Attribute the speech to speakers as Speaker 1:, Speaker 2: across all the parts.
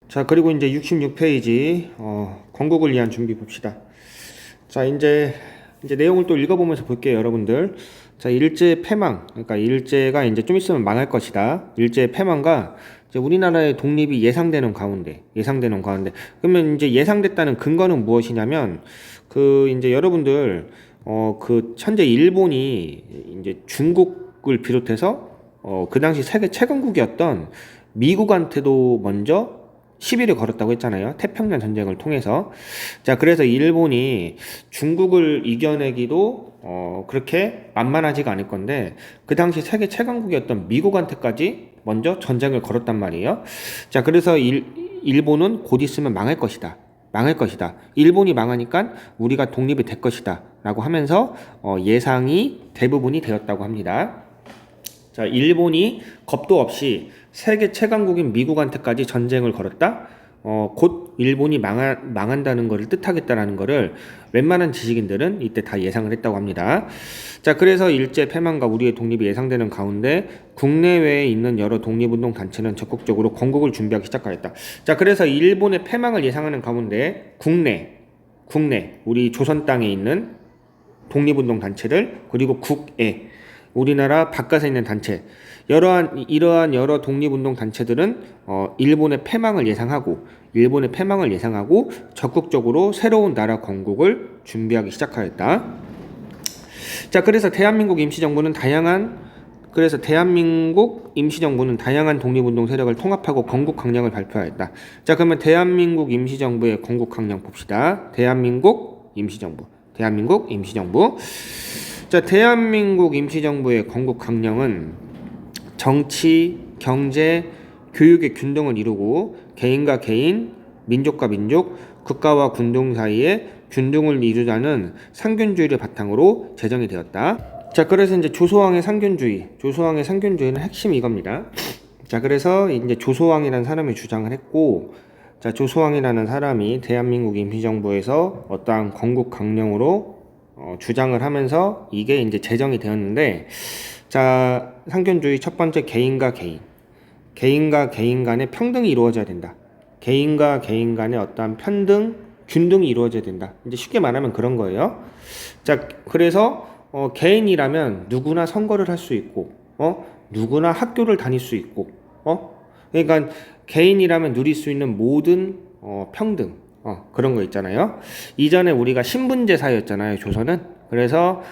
Speaker 1: 자, 그리고 이제 66페이지, 건국을 위한 준비 봅시다. 자, 이제 내용을 또 읽어보면서 볼게요, 여러분들. 자, 일제 패망. 그러니까 일제가 이제 좀 있으면 망할 것이다. 일제 패망과 이제 우리나라의 독립이 예상되는 가운데. 그러면 이제 예상됐다는 근거는 무엇이냐면, 이제 여러분들, 현재 일본이 이제 중국을 비롯해서, 그 당시 세계 최강국이었던 미국한테도 먼저 시비를 걸었다고 했잖아요. 태평양 전쟁을 통해서. 자, 그래서 일본이 중국을 이겨내기도 그렇게 만만하지가 않을 건데, 그 당시 세계 최강국이었던 미국한테까지 먼저 전쟁을 걸었단 말이에요. 자, 그래서 일본은 곧 있으면 망할 것이다. 일본이 망하니까 우리가 독립이 될 것이다. 라고 하면서 예상이 대부분이 되었다고 합니다. 자, 일본이 겁도 없이 세계 최강국인 미국한테까지 전쟁을 걸었다. 곧 일본이 망한다는 것을 뜻하겠다라는 것을 웬만한 지식인들은 이때 다 예상을 했다고 합니다. 자, 그래서 일제 패망과 우리의 독립이 예상되는 가운데 국내외에 있는 여러 독립운동 단체는 적극적으로 건국을 준비하기 시작하였다. 자, 그래서 일본의 패망을 예상하는 가운데 국내 우리 조선 땅에 있는 독립운동 단체들, 그리고 국외 우리나라 바깥에 있는 단체, 이러한 여러 독립운동 단체들은 일본의 패망을 예상하고 적극적으로 새로운 나라 건국을 준비하기 시작하였다. 자, 그래서 대한민국 임시정부는 다양한 독립운동 세력을 통합하고 건국 강령을 발표하였다. 자, 그러면 대한민국 임시정부의 건국 강령 봅시다. 대한민국 임시정부. 자, 대한민국 임시정부의 건국 강령은 정치, 경제, 교육의 균등을 이루고 개인과 개인, 민족과 민족, 국가와 군동 사이에 균등을 이루자는 상균주의를 바탕으로 제정이 되었다. 자, 그래서 이제 조소왕의 상균주의는 핵심이 이겁니다. 자, 그래서 이제 조소왕이라는 사람이 주장을 했고, 자, 조소왕이라는 사람이 대한민국 임시정부에서 어떠한 건국 강령으로 주장을 하면서 이게 이제 제정이 되었는데, 자, 상균주의 첫 번째, 개인과 개인 간의 평등이 이루어져야 된다. 개인과 개인 간의 어떠한 균등이 이루어져야 된다. 이제 쉽게 말하면 그런 거예요. 자, 그래서 개인이라면 누구나 선거를 할 수 있고, 누구나 학교를 다닐 수 있고, 그러니까 개인이라면 누릴 수 있는 모든 평등, 그런 거 있잖아요. 이전에 우리가 신분제 사회였잖아요, 조선은. 그래서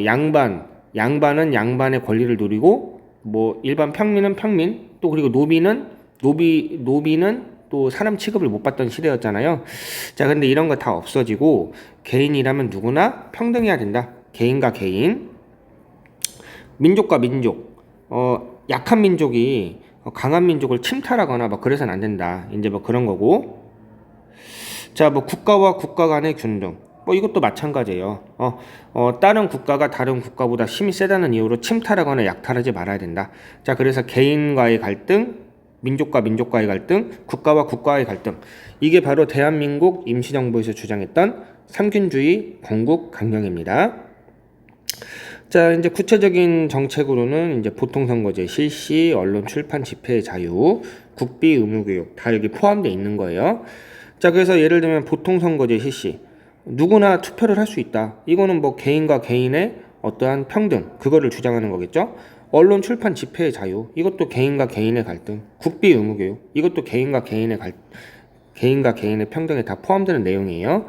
Speaker 1: 양반은 양반의 권리를 누리고, 뭐 일반 평민은 평민, 또 그리고 노비는 또 사람 취급을 못 받던 시대였잖아요. 자, 근데 이런 거 다 없어지고 개인이라면 누구나 평등해야 된다. 개인과 개인, 민족과 민족. 약한 민족이 강한 민족을 침탈하거나 뭐 그래서는 안 된다. 이제 뭐 그런 거고. 자, 뭐 국가와 국가 간의 균등. 뭐 이것도 마찬가지예요. 다른 국가가 다른 국가보다 힘이 세다는 이유로 침탈하거나 약탈하지 말아야 된다. 자, 그래서 개인과의 갈등, 민족과 민족과의 갈등, 국가와 국가의 갈등. 이게 바로 대한민국 임시정부에서 주장했던 삼균주의 건국 강령입니다. 자, 이제 구체적인 정책으로는 이제 보통선거제 실시, 언론 출판 집회의 자유, 국비 의무교육 다 여기 포함되어 있는 거예요. 자, 그래서 예를 들면 보통선거제 실시. 누구나 투표를 할 수 있다. 이거는 뭐 개인과 개인의 어떠한 평등, 그거를 주장하는 거겠죠. 언론 출판 집회의 자유, 이것도 개인과 개인의 갈등. 국비 의무교육, 이것도 개인과 개인의 평등에 다 포함되는 내용이에요.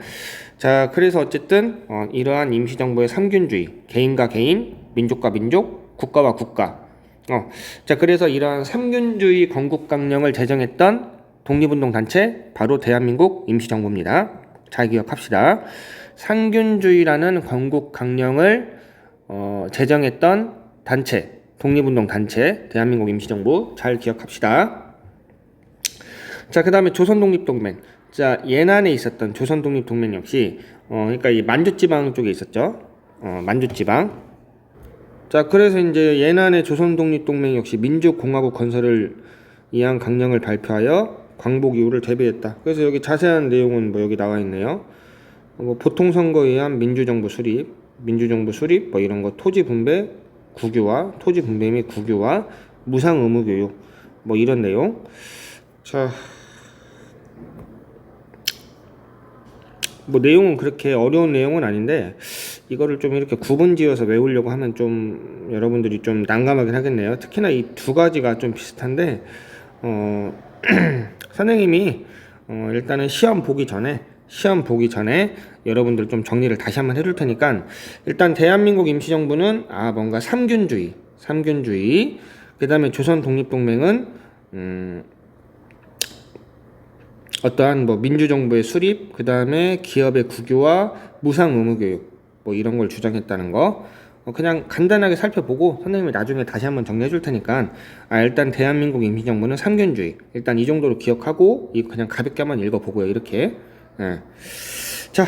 Speaker 1: 자, 그래서 어쨌든 이러한 임시정부의 삼균주의, 개인과 개인, 민족과 민족, 국가와 국가. 자, 그래서 이러한 삼균주의 건국강령을 제정했던 독립운동 단체 바로 대한민국 임시정부입니다. 잘 기억합시다. 상균주의라는 건국 강령을 제정했던 단체, 독립운동 단체, 대한민국 임시정부 잘 기억합시다. 자, 그 다음에 조선독립동맹. 자, 예난에 있었던 조선독립동맹 역시 그러니까 이 만주지방 쪽에 있었죠. 만주지방. 자, 그래서 이제 예난의 조선독립동맹 역시 민주공화국 건설을 위한 강령을 발표하여 광복 이후를 대비했다. 그래서 여기 자세한 내용은 뭐 여기 나와 있네요. 뭐 보통선거에 의한 민주정부 수립 뭐 이런 거, 토지 분배 및 국유화, 무상 의무교육 뭐 이런 내용. 자, 뭐 내용은 그렇게 어려운 내용은 아닌데 이거를 좀 이렇게 구분지어서 외우려고 하면 좀 여러분들이 좀 난감하긴 하겠네요. 특히나 이 두 가지가 좀 비슷한데 선생님이 일단은 시험 보기 전에 여러분들 좀 정리를 다시 한번 해줄 테니까 일단 대한민국 임시정부는 뭔가 삼균주의 그 다음에 조선 독립동맹은 어떠한 뭐 민주정부의 수립, 그 다음에 기업의 국유화, 무상 의무교육 뭐 이런 걸 주장했다는 거 그냥 간단하게 살펴보고 선생님이 나중에 다시 한번 정리해 줄 테니까 일단 대한민국 임시정부는 삼균주의 일단 이 정도로 기억하고 이거 그냥 가볍게 한번 읽어보고요 이렇게. 예. 자,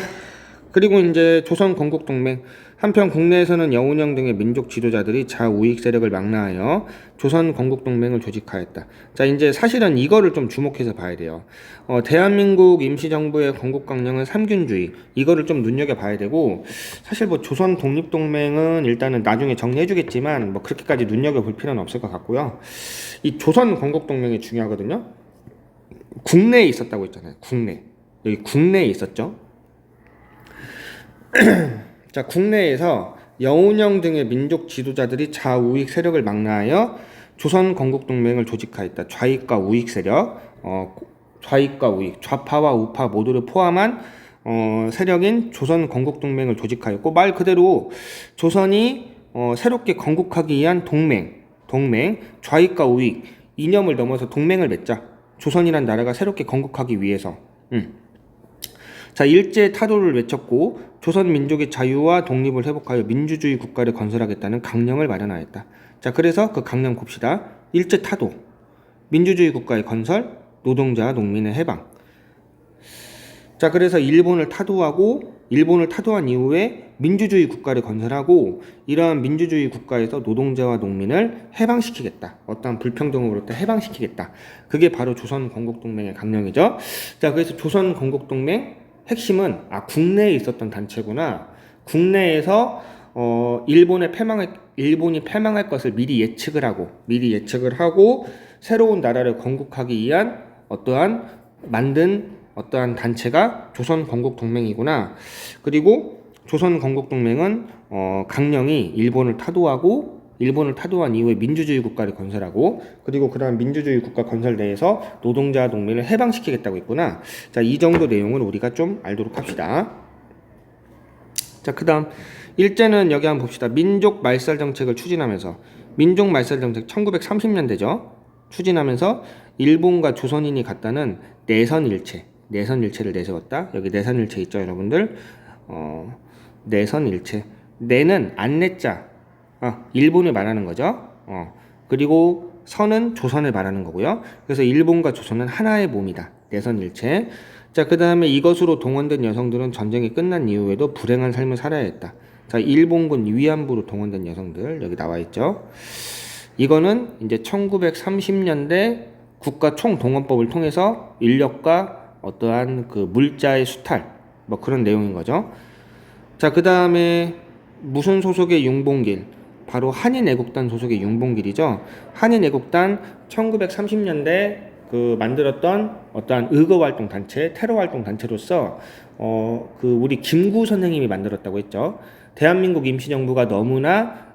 Speaker 1: 그리고 이제 조선 건국동맹 한편 국내에서는 여운형 등의 민족 지도자들이 좌우익 세력을 망라하여 조선 건국동맹을 조직하였다. 자, 이제 사실은 이거를 좀 주목해서 봐야 돼요. 대한민국 임시정부의 건국강령은 삼균주의 이거를 좀 눈여겨봐야 되고 사실 뭐 조선 독립동맹은 일단은 나중에 정리해주겠지만 뭐 그렇게까지 눈여겨볼 필요는 없을 것 같고요. 이 조선 건국동맹이 중요하거든요. 국내에 있었다고 했잖아요. 여기 국내에 있었죠. 자, 국내에서 여운형 등의 민족 지도자들이 좌우익 세력을 망라하여 조선 건국동맹을 조직하였다. 좌익과 우익 세력, 좌익과 우익, 좌파와 우파 모두를 포함한 세력인 조선 건국동맹을 조직하였고 말 그대로 조선이 새롭게 건국하기 위한 동맹, 좌익과 우익 이념을 넘어서 동맹을 맺자. 조선이란 나라가 새롭게 건국하기 위해서. 자, 일제 타도를 외쳤고 조선 민족의 자유와 독립을 회복하여 민주주의 국가를 건설하겠다는 강령을 마련하였다. 자, 그래서 그 강령 봅시다. 일제 타도, 민주주의 국가의 건설, 노동자, 농민의 해방. 자, 그래서 일본을 타도한 이후에 민주주의 국가를 건설하고 이러한 민주주의 국가에서 노동자와 농민을 해방시키겠다. 어떠한 불평등으로부터 해방시키겠다. 그게 바로 조선 건국동맹의 강령이죠. 자, 그래서 조선 건국동맹 핵심은 국내에 있었던 단체구나. 국내에서 일본이 패망할 것을 미리 예측을 하고 새로운 나라를 건국하기 위한 만든 어떠한 단체가 조선 건국동맹이구나. 그리고 조선 건국동맹은 강령이 일본을 타도한 이후에 민주주의 국가를 건설하고 그리고 그러한 민주주의 국가 건설 내에서 노동자 농민을 해방시키겠다고 했구나. 자, 이 정도 내용을 우리가 좀 알도록 합시다. 자, 그 다음 일제는 여기 한번 봅시다. 민족 말살 정책을 추진하면서 1930년대죠. 추진하면서 일본과 조선인이 갖다는 내선일체를 내세웠다. 여기 내선일체 있죠, 여러분들. 내선일체. 내는 안내자. 일본을 말하는 거죠. 그리고 선은 조선을 말하는 거고요. 그래서 일본과 조선은 하나의 몸이다. 내선일체. 자, 그 다음에 이것으로 동원된 여성들은 전쟁이 끝난 이후에도 불행한 삶을 살아야 했다. 자, 일본군 위안부로 동원된 여성들 여기 나와 있죠. 이거는 이제 1930년대 국가 총동원법을 통해서 인력과 어떠한 그 물자의 수탈 뭐 그런 내용인 거죠. 자, 그 다음에 무슨 소속의 융봉길? 바로 한인애국단 소속의 융봉길이죠. 한인애국단 1930년대 그 만들었던 어떠한 의거활동 단체, 테러활동 단체로서 우리 김구 선생님이 만들었다고 했죠. 대한민국 임시정부가 너무나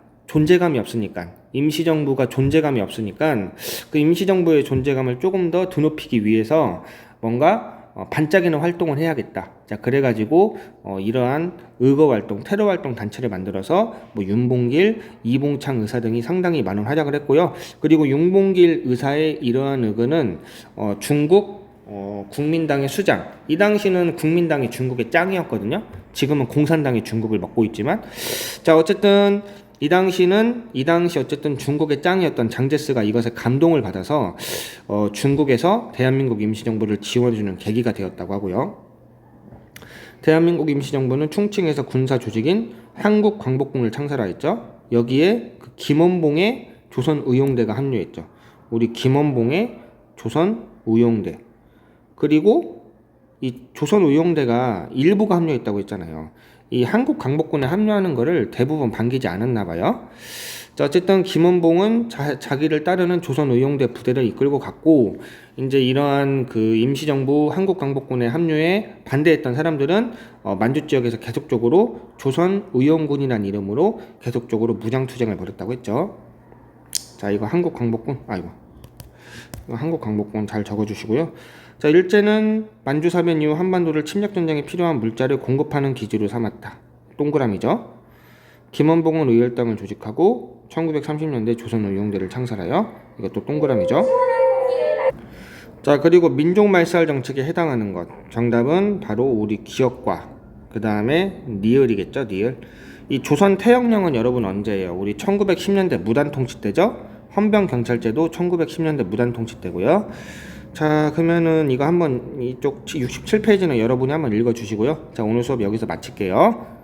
Speaker 1: 임시정부가 존재감이 없으니까 그 임시정부의 존재감을 조금 더 드높이기 위해서 뭔가 반짝이는 활동을 해야겠다. 자, 그래가지고 이러한 의거활동, 테러활동 단체를 만들어서 뭐 윤봉길, 이봉창 의사 등이 상당히 많은 활약을 했고요. 그리고 윤봉길 의사의 이러한 의거는 중국 국민당의 수장. 이 당시는 국민당이 중국의 짱이었거든요. 지금은 공산당이 중국을 먹고 있지만, 자, 어쨌든 이 당시 어쨌든 중국의 짱이었던 장제스가 이것에 감동을 받아서 중국에서 대한민국 임시정부를 지원해주는 계기가 되었다고 하고요. 대한민국 임시정부는 충칭에서 군사 조직인 한국광복군을 창설하였죠. 여기에 그 김원봉의 조선의용대가 합류했죠. 우리 김원봉의 조선의용대. 그리고 이 조선의용대가 일부가 합류했다고 했잖아요. 이 한국광복군에 합류하는 거를 대부분 반기지 않았나 봐요. 자, 어쨌든 김원봉은 자기를 따르는 조선 의용대 부대를 이끌고 갔고, 이제 이러한 그 임시정부 한국광복군에 합류에 반대했던 사람들은 만주 지역에서 계속적으로 조선 의용군이라는 이름으로 계속적으로 무장투쟁을 벌였다고 했죠. 자, 이거 한국광복군, 이거 한국광복군 잘 적어주시고요. 자, 일제는 만주사변 이후 한반도를 침략전쟁에 필요한 물자를 공급하는 기지로 삼았다. 동그라미죠. 김원봉은 의열당을 조직하고 1930년대 조선의용대를 창설하여, 이것도 동그라미죠. 자, 그리고 민족말살 정책에 해당하는 것, 정답은 바로 우리 기역과 그 다음에 니을이겠죠. 니을. 이 조선 태영령은 여러분 언제예요? 우리 1910년대 무단통치 때죠. 헌병경찰제도 1910년대 무단통치 때고요. 자, 그러면은 이거 한번 이쪽 67페이지는 여러분이 한번 읽어주시고요. 자, 오늘 수업 여기서 마칠게요.